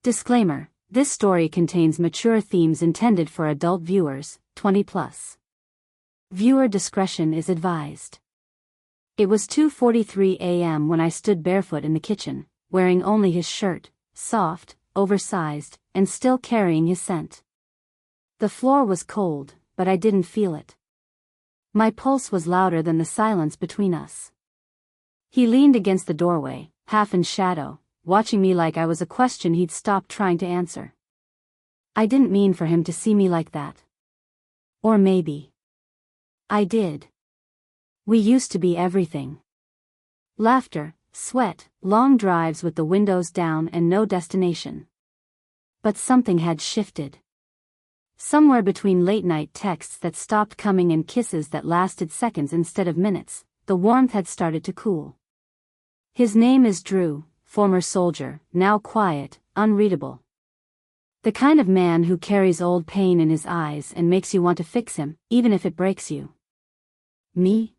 Disclaimer: this story contains mature themes intended for adult viewers, 20+. Viewer discretion is advised. It was 2:43 a.m. when I stood barefoot in the kitchen, wearing only his shirt, soft, oversized, and still carrying his scent. The floor was cold, but I didn't feel it. My pulse was louder than the silence between us. He leaned against the doorway, half in shadow, watching me like I was a question he'd stopped trying to answer. I didn't mean for him to see me like that. Or maybe I did. We used to be everything. Laughter, sweat, long drives with the windows down and no destination. But something had shifted. Somewhere between late-night texts that stopped coming and kisses that lasted seconds instead of minutes, the warmth had started to cool. His name is Drew, former soldier, now quiet, unreadable. The kind of man who carries old pain in his eyes and makes you want to fix him, even if it breaks you. Me?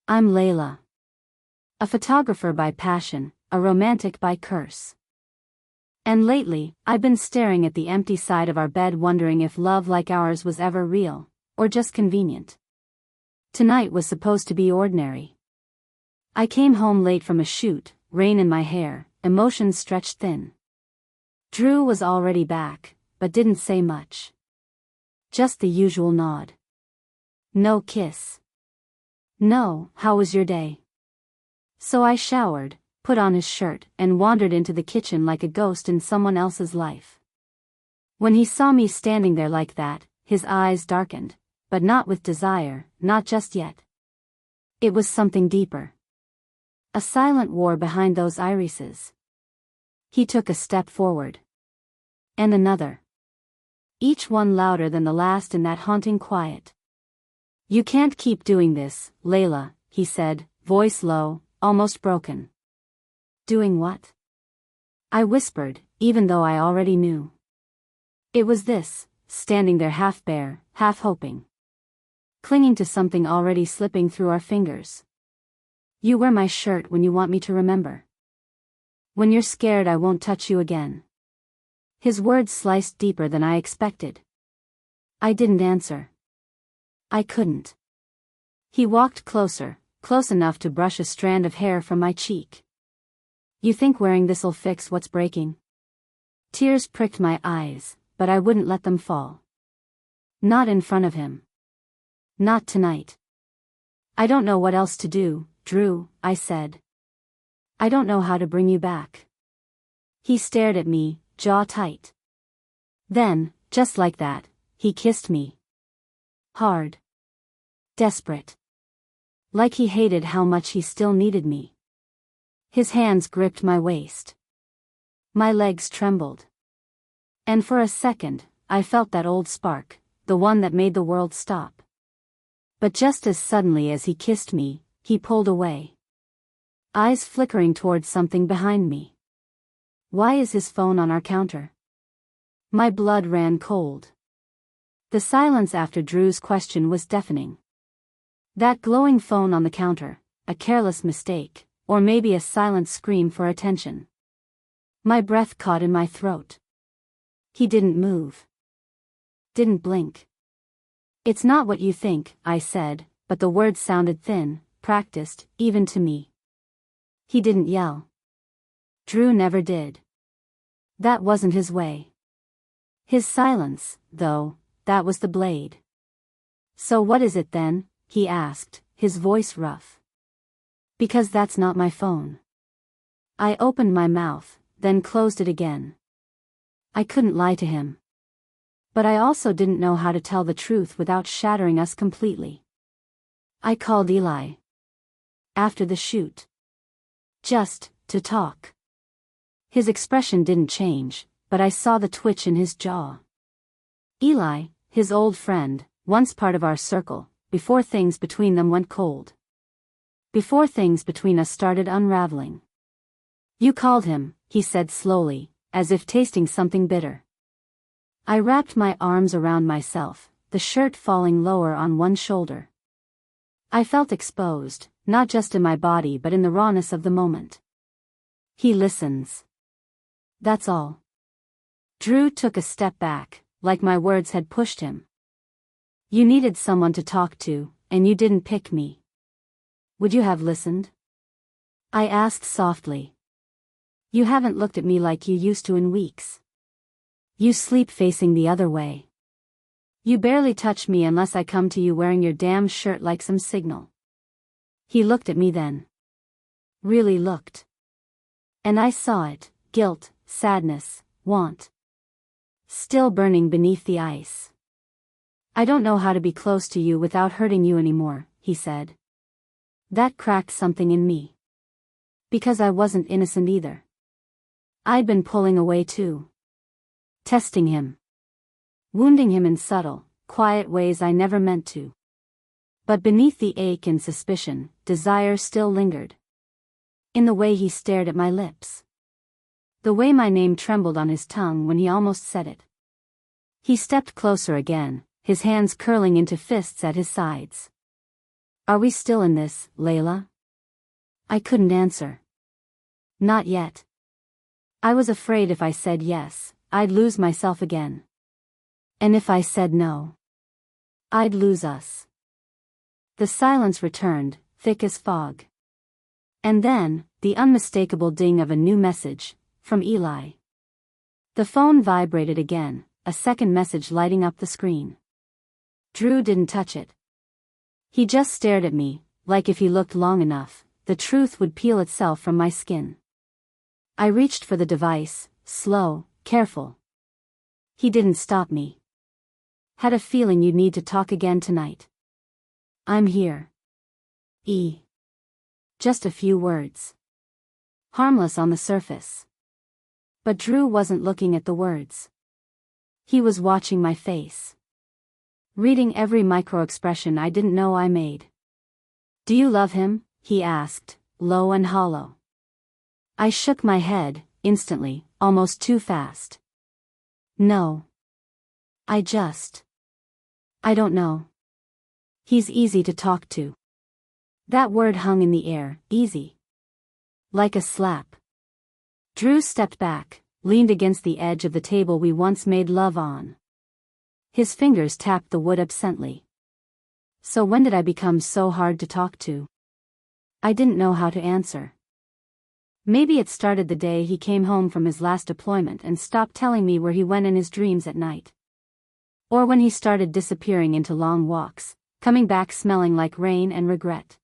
I'm Layla. A photographer by passion, a romantic by curse. And lately, I've been staring at the empty side of our bed wondering if love like ours was ever real, or just convenient. Tonight was supposed to be ordinary. I came home late from a shoot, rain in my hair, emotions stretched thin. Drew was already back, but didn't say much. Just the usual nod. No kiss. No, how was your day? So I showered, put on his shirt, and wandered into the kitchen like a ghost in someone else's life. When he saw me standing there like that, his eyes darkened, but not with desire, not just yet. It was something deeper. A silent war behind those irises. He took a step forward. And another. Each one louder than the last in that haunting quiet. You can't keep doing this, Layla, he said, voice low, almost broken. Doing what? I whispered, even though I already knew. It was this, standing there half bare, half hoping. Clinging to something already slipping through our fingers. You wear my shirt when you want me to remember. When you're scared I won't touch you again. His words sliced deeper than I expected. I didn't answer. I couldn't. He walked closer, close enough to brush a strand of hair from my cheek. You think wearing this'll fix what's breaking? Tears pricked my eyes, but I wouldn't let them fall. Not in front of him. Not tonight. I don't know what else to do, Drew, I said. I don't know how to bring you back. He stared at me, jaw tight. Then, just like that, he kissed me. Hard. Desperate. Like he hated how much he still needed me. His hands gripped my waist. My legs trembled. And for a second, I felt that old spark, the one that made the world stop. But just as suddenly as he kissed me, he pulled away. Eyes flickering towards something behind me. Why is his phone on our counter? My blood ran cold. The silence after Drew's question was deafening. That glowing phone on the counter, a careless mistake, or maybe a silent scream for attention. My breath caught in my throat. He didn't move. Didn't blink. It's not what you think, I said, but the words sounded thin, practiced, even to me. He didn't yell. Drew never did. That wasn't his way. His silence, though, that was the blade. So what is it then? He asked, his voice rough. Because that's not my phone. I opened my mouth, then closed it again. I couldn't lie to him. But I also didn't know how to tell the truth without shattering us completely. I called Eli. After the shoot. Just to talk. His expression didn't change, but I saw the twitch in his jaw. Eli, his old friend, once part of our circle, before things between them went cold. Before things between us started unraveling. You called him, he said slowly, as if tasting something bitter. I wrapped my arms around myself, the shirt falling lower on one shoulder. I felt exposed, not just in my body but in the rawness of the moment. He listens. That's all. Drew took a step back, like my words had pushed him. You needed someone to talk to, and you didn't pick me. Would you have listened? I asked softly. You haven't looked at me like you used to in weeks. You sleep facing the other way. You barely touch me unless I come to you wearing your damn shirt like some signal. He looked at me then. Really looked. And I saw it, guilt, sadness, want. Still burning beneath the ice. I don't know how to be close to you without hurting you anymore, he said. That cracked something in me. Because I wasn't innocent either. I'd been pulling away too. Testing him. Wounding him in subtle, quiet ways I never meant to. But beneath the ache and suspicion, desire still lingered. In the way he stared at my lips. The way my name trembled on his tongue when he almost said it. He stepped closer again, his hands curling into fists at his sides. Are we still in this, Layla? I couldn't answer. Not yet. I was afraid if I said yes, I'd lose myself again. And if I said no, I'd lose us. The silence returned, thick as fog. And then, the unmistakable ding of a new message, from Eli. The phone vibrated again, a second message lighting up the screen. Drew didn't touch it. He just stared at me, like if he looked long enough, the truth would peel itself from my skin. I reached for the device, slow, careful. He didn't stop me. Had a feeling you'd need to talk again tonight. I'm here. Just a few words. Harmless on the surface. But Drew wasn't looking at the words. He was watching my face. Reading every micro-expression I didn't know I made. Do you love him? He asked, low and hollow. I shook my head, instantly, almost too fast. No. I don't know. He's easy to talk to. That word hung in the air, easy. Like a slap. Drew stepped back, leaned against the edge of the table we once made love on. His fingers tapped the wood absently. So when did I become so hard to talk to? I didn't know how to answer. Maybe it started the day he came home from his last deployment and stopped telling me where he went in his dreams at night. Or when he started disappearing into long walks, coming back smelling like rain and regret.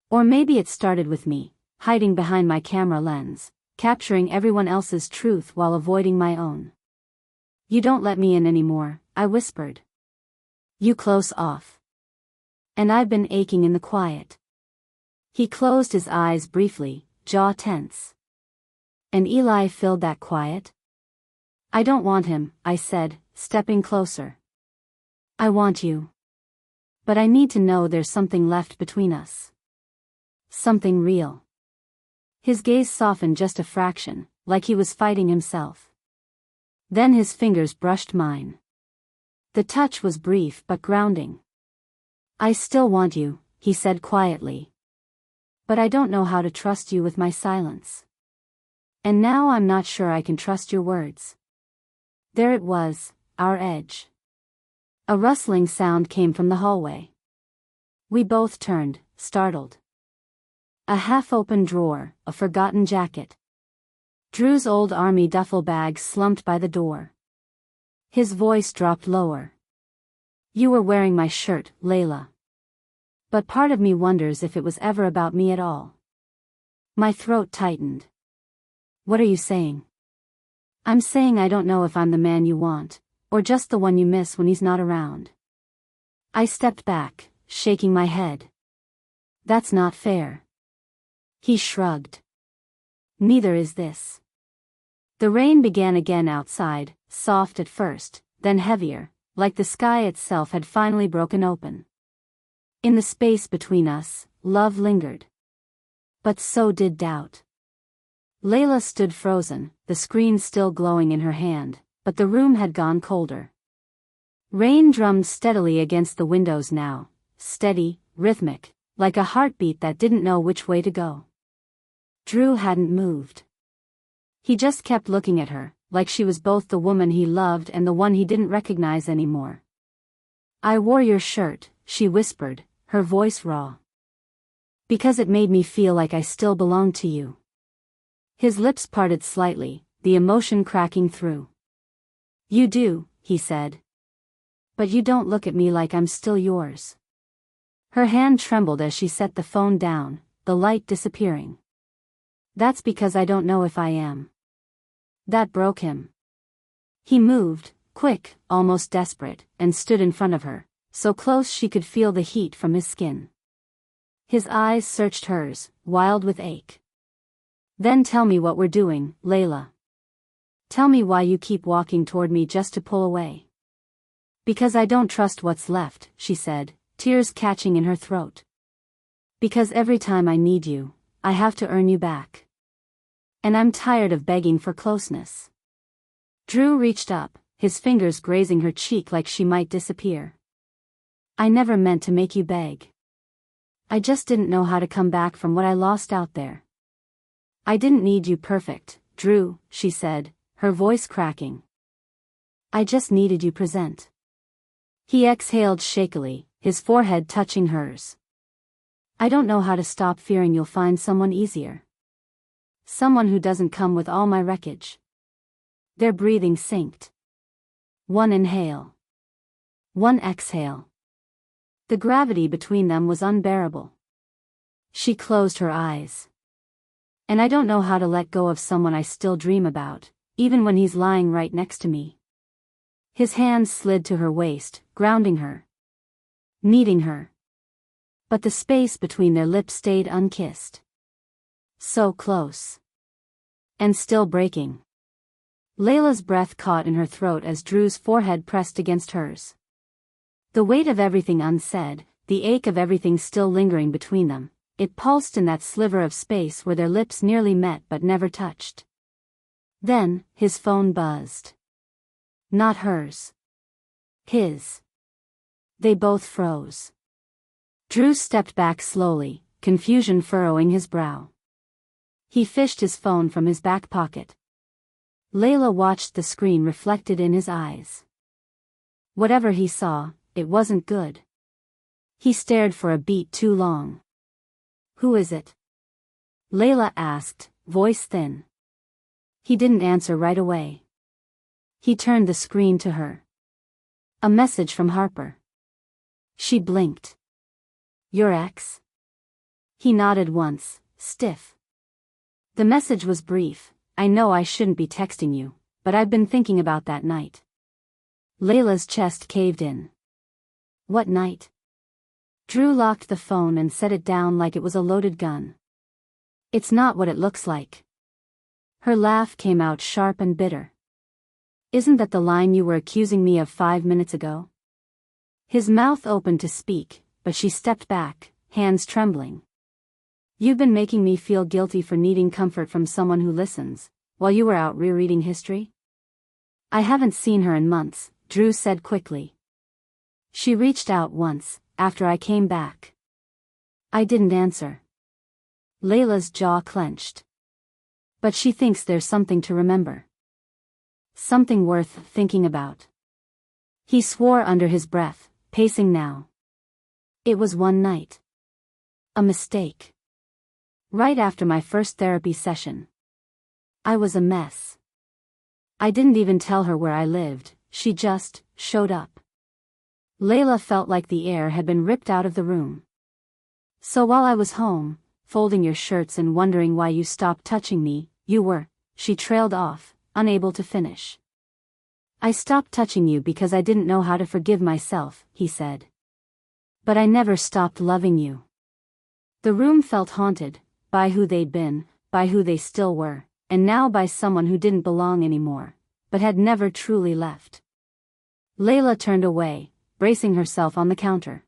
Or maybe it started with me, hiding behind my camera lens, capturing everyone else's truth while avoiding my own. You don't let me in anymore, I whispered. You close off. And I've been aching in the quiet. He closed his eyes briefly, jaw tense. And Eli filled that quiet? I don't want him, I said, stepping closer. I want you. But I need to know there's something left between us. Something real. His gaze softened just a fraction, like he was fighting himself. Then his fingers brushed mine. The touch was brief but grounding. I still want you, he said quietly. But I don't know how to trust you with my silence. And now I'm not sure I can trust your words. There it was, our edge. A rustling sound came from the hallway. We both turned, startled. A half-open drawer, a forgotten jacket. Drew's old army duffel bag slumped by the door. His voice dropped lower. You were wearing my shirt, Layla. But part of me wonders if it was ever about me at all. My throat tightened. What are you saying? I'm saying I don't know if I'm the man you want, or just the one you miss when he's not around. I stepped back, shaking my head. That's not fair. He shrugged. Neither is this. The rain began again outside, soft at first, then heavier, like the sky itself had finally broken open. In the space between us, love lingered. But so did doubt. Layla stood frozen, the screen still glowing in her hand, but the room had gone colder. Rain drummed steadily against the windows now, steady, rhythmic, like a heartbeat that didn't know which way to go. Drew hadn't moved. He just kept looking at her, like she was both the woman he loved and the one he didn't recognize anymore. "I wore your shirt," she whispered, her voice raw. "Because it made me feel like I still belonged to you." His lips parted slightly, the emotion cracking through. "You do," he said. "But you don't look at me like I'm still yours." Her hand trembled as she set the phone down, the light disappearing. "That's because I don't know if I am." That broke him. He moved, quick, almost desperate, and stood in front of her, so close she could feel the heat from his skin. His eyes searched hers, wild with ache. "Then tell me what we're doing, Layla. Tell me why you keep walking toward me just to pull away." "Because I don't trust what's left," she said, tears catching in her throat. "Because every time I need you, I have to earn you back. And I'm tired of begging for closeness." Drew reached up, his fingers grazing her cheek like she might disappear. "I never meant to make you beg. I just didn't know how to come back from what I lost out there." "I didn't need you perfect, Drew," she said, her voice cracking. "I just needed you present." He exhaled shakily, his forehead touching hers. "I don't know how to stop fearing you'll find someone easier. Someone who doesn't come with all my wreckage." Their breathing synced. One inhale. One exhale. The gravity between them was unbearable. She closed her eyes. "And I don't know how to let go of someone I still dream about, even when he's lying right next to me." His hands slid to her waist, grounding her. Needing her. But the space between their lips stayed unkissed. So close. And still breaking. Layla's breath caught in her throat as Drew's forehead pressed against hers. The weight of everything unsaid, the ache of everything still lingering between them, it pulsed in that sliver of space where their lips nearly met but never touched. Then, his phone buzzed. Not hers. His. They both froze. Drew stepped back slowly, confusion furrowing his brow. He fished his phone from his back pocket. Layla watched the screen reflected in his eyes. Whatever he saw, it wasn't good. He stared for a beat too long. "Who is it?" Layla asked, voice thin. He didn't answer right away. He turned the screen to her. "A message from Harper." She blinked. "Your ex?" He nodded once, stiff. The message was brief. "I know I shouldn't be texting you, but I've been thinking about that night." Layla's chest caved in. "What night?" Drew locked the phone and set it down like it was a loaded gun. "It's not what it looks like." Her laugh came out sharp and bitter. "Isn't that the line you were accusing me of 5 minutes ago?" His mouth opened to speak, but she stepped back, hands trembling. "You've been making me feel guilty for needing comfort from someone who listens, while you were out rereading history?" "I haven't seen her in months," Drew said quickly. "She reached out once, after I came back." "I didn't answer." Layla's jaw clenched. "But she thinks there's something to remember. Something worth thinking about." He swore under his breath, pacing now. "It was one night. A mistake. Right after my first therapy session. I was a mess. I didn't even tell her where I lived, she just showed up." Layla felt like the air had been ripped out of the room. "So while I was home, folding your shirts and wondering why you stopped touching me, you were," she trailed off, unable to finish. "I stopped touching you because I didn't know how to forgive myself," he said. "But I never stopped loving you." The room felt haunted, by who they'd been, by who they still were, and now by someone who didn't belong anymore, but had never truly left. Layla turned away, bracing herself on the counter.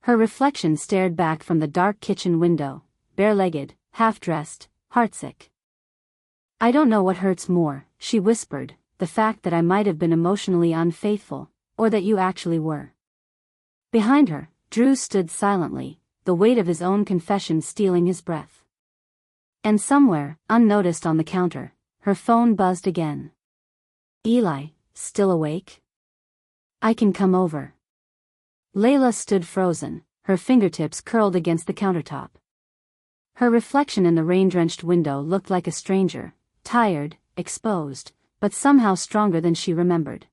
Her reflection stared back from the dark kitchen window, bare-legged, half-dressed, heartsick. "I don't know what hurts more," she whispered, "the fact that I might have been emotionally unfaithful, or that you actually were." Behind her, Drew stood silently, the weight of his own confession stealing his breath. And somewhere, unnoticed on the counter, her phone buzzed again. Eli, still awake? I can come over. Layla stood frozen, her fingertips curled against the countertop. Her reflection in the rain-drenched window looked like a stranger, tired, exposed, but somehow stronger than she remembered.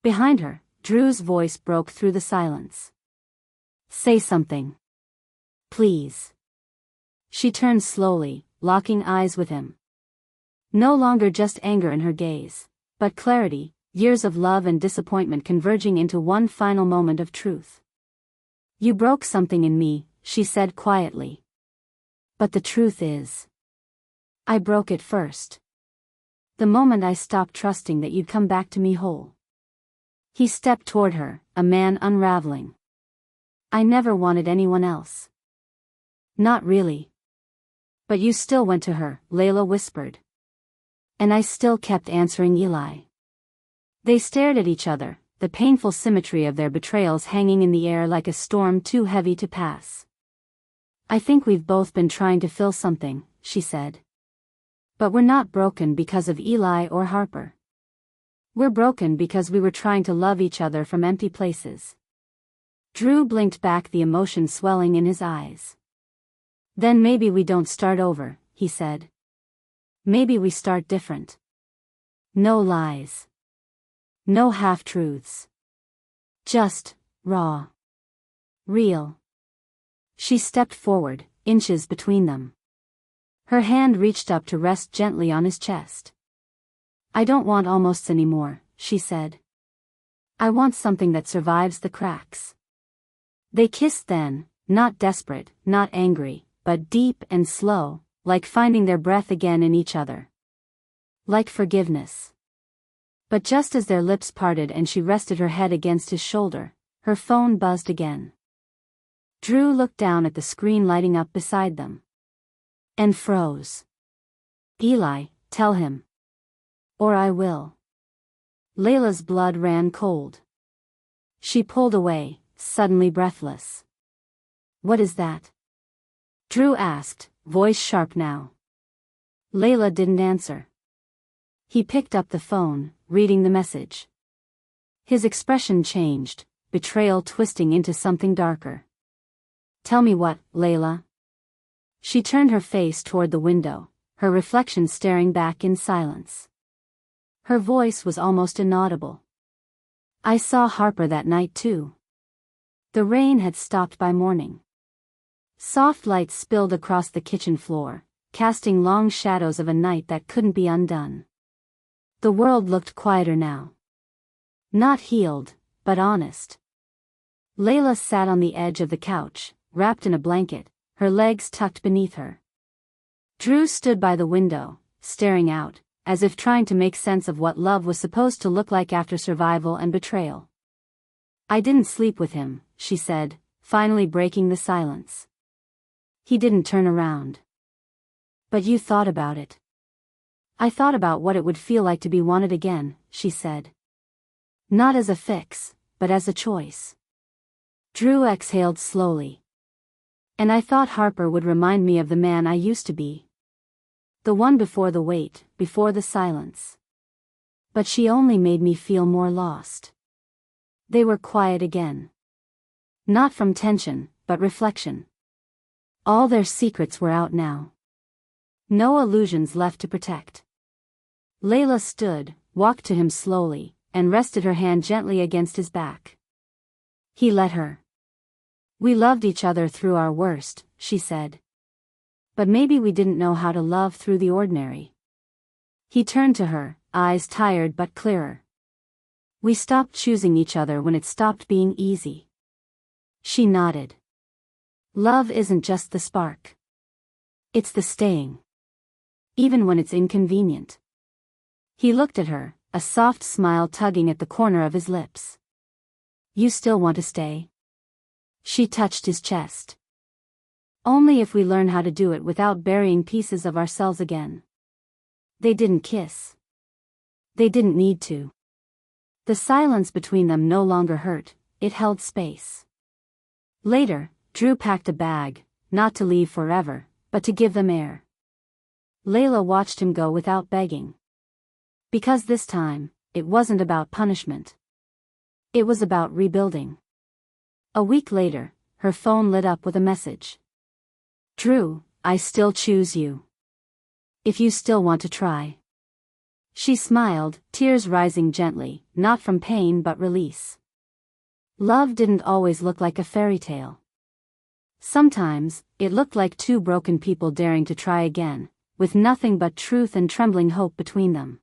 Behind her, Drew's voice broke through the silence. Say something. Please. She turned slowly, locking eyes with him. No longer just anger in her gaze, but clarity, years of love and disappointment converging into one final moment of truth. You broke something in me, she said quietly. But the truth is, I broke it first. The moment I stopped trusting that you'd come back to me whole. He stepped toward her, a man unraveling. I never wanted anyone else. Not really. But you still went to her, Layla whispered. And I still kept answering Eli. They stared at each other, the painful symmetry of their betrayals hanging in the air like a storm too heavy to pass. I think we've both been trying to fill something, she said. But we're not broken because of Eli or Harper. We're broken because we were trying to love each other from empty places. Drew blinked back, the emotion swelling in his eyes. Then maybe we don't start over, he said. Maybe we start different. No lies. No half-truths. Just, raw. Real. She stepped forward, inches between them. Her hand reached up to rest gently on his chest. I don't want almosts anymore, she said. I want something that survives the cracks. They kissed then, not desperate, not angry, but deep and slow, like finding their breath again in each other. Like forgiveness. But just as their lips parted and she rested her head against his shoulder, her phone buzzed again. Drew looked down at the screen lighting up beside them. And froze. Eli, tell him. Or I will. Layla's blood ran cold. She pulled away, suddenly breathless. What is that? Drew asked, voice sharp now. Layla didn't answer. He picked up the phone, reading the message. His expression changed, betrayal twisting into something darker. Tell me what, Layla? She turned her face toward the window, her reflection staring back in silence. Her voice was almost inaudible. I saw Harper that night too. The rain had stopped by morning. Soft light spilled across the kitchen floor, casting long shadows of a night that couldn't be undone. The world looked quieter now. Not healed, but honest. Layla sat on the edge of the couch, wrapped in a blanket, her legs tucked beneath her. Drew stood by the window, staring out, as if trying to make sense of what love was supposed to look like after survival and betrayal. I didn't sleep with him, she said, finally breaking the silence. He didn't turn around. But you thought about it. I thought about what it would feel like to be wanted again, she said. Not as a fix, but as a choice. Drew exhaled slowly. And I thought Harper would remind me of the man I used to be. The one before the wait, before the silence. But she only made me feel more lost. They were quiet again. Not from tension, but reflection. All their secrets were out now. No illusions left to protect. Layla stood, walked to him slowly, and rested her hand gently against his back. He let her. We loved each other through our worst, she said. But maybe we didn't know how to love through the ordinary. He turned to her, eyes tired but clearer. We stopped choosing each other when it stopped being easy. She nodded. Love isn't just the spark. It's the staying. Even when it's inconvenient. He looked at her, a soft smile tugging at the corner of his lips. You still want to stay? She touched his chest. Only if we learn how to do it without burying pieces of ourselves again. They didn't kiss. They didn't need to. The silence between them no longer hurt, it held space. Later, Drew packed a bag, not to leave forever, but to give them air. Layla watched him go without begging. Because this time, it wasn't about punishment. It was about rebuilding. A week later, her phone lit up with a message. Drew, I still choose you. If you still want to try. She smiled, tears rising gently, not from pain but release. Love didn't always look like a fairy tale. Sometimes, it looked like two broken people daring to try again, with nothing but truth and trembling hope between them.